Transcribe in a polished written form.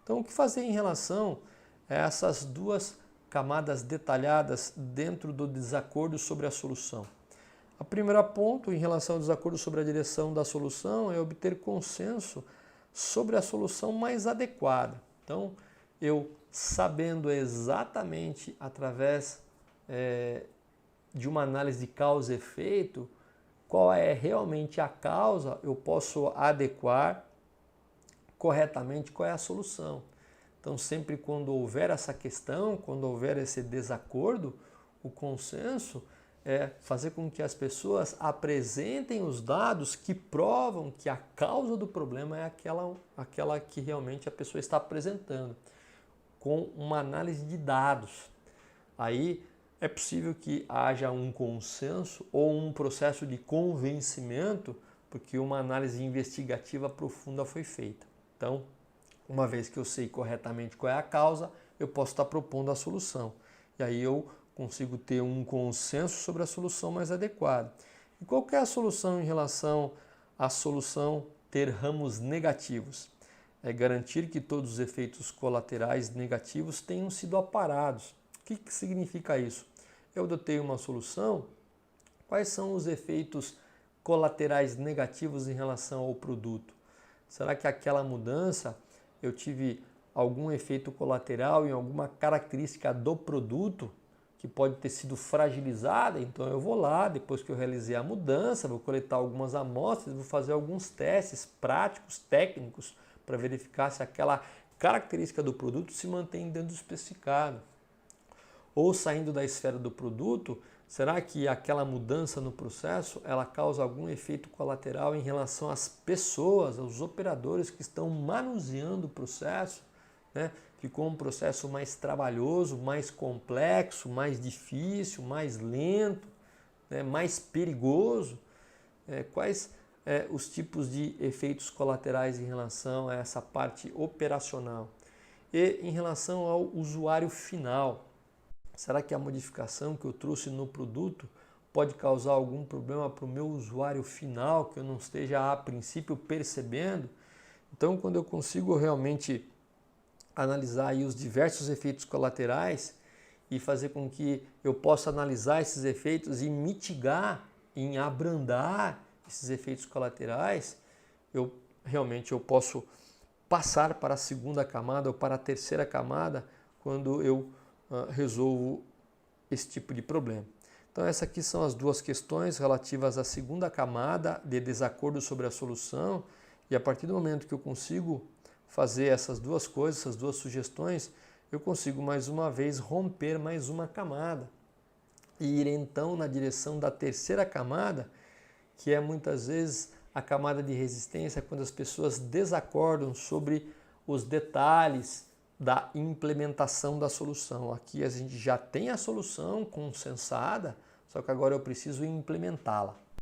Então, o que fazer em relação a essas duas camadas detalhadas dentro do desacordo sobre a solução? O primeiro ponto em relação ao desacordo sobre a direção da solução é obter consenso sobre a solução mais adequada. Então, eu sabendo exatamente através de uma análise de causa e efeito qual é realmente a causa, eu posso adequar corretamente qual é a solução. Então, sempre quando houver essa questão, quando houver esse desacordo, o consenso é fazer com que as pessoas apresentem os dados que provam que a causa do problema é aquela que realmente a pessoa está apresentando, com uma análise de dados. Aí é possível que haja um consenso ou um processo de convencimento, porque uma análise investigativa profunda foi feita. Então, uma vez que eu sei corretamente qual é a causa, eu posso estar propondo a solução. E aí eu consigo ter um consenso sobre a solução mais adequada. E qual que é a solução em relação à solução ter ramos negativos? É garantir que todos os efeitos colaterais negativos tenham sido aparados. O que significa isso? Eu adotei uma solução, quais são os efeitos colaterais negativos em relação ao produto? Será que aquela mudança eu tive algum efeito colateral em alguma característica do produto que pode ter sido fragilizada? Então eu vou lá, depois que eu realizei a mudança, vou coletar algumas amostras, vou fazer alguns testes práticos, técnicos, para verificar se aquela característica do produto se mantém dentro do especificado. Ou saindo da esfera do produto, será que aquela mudança no processo ela causa algum efeito colateral em relação às pessoas, aos operadores que estão manuseando o processo? Né? Ficou um processo mais trabalhoso, mais complexo, mais difícil, mais lento, né? Mais perigoso? Quais os tipos de efeitos colaterais em relação a essa parte operacional? E em relação ao usuário final, será que a modificação que eu trouxe no produto pode causar algum problema para o meu usuário final que eu não esteja a princípio percebendo? Então, quando eu consigo realmente analisar aí os diversos efeitos colaterais e fazer com que eu possa analisar esses efeitos e mitigar, em abrandar esses efeitos colaterais, eu posso passar para a segunda camada ou para a terceira camada quando eu resolvo esse tipo de problema. Então essas aqui são as duas questões relativas à segunda camada de desacordo sobre a solução, e a partir do momento que eu consigo fazer essas duas coisas, essas duas sugestões, eu consigo mais uma vez romper mais uma camada e ir então na direção da terceira camada, que é muitas vezes a camada de resistência, quando as pessoas desacordam sobre os detalhes da implementação da solução. Aqui a gente já tem a solução consensada, só que agora eu preciso implementá-la.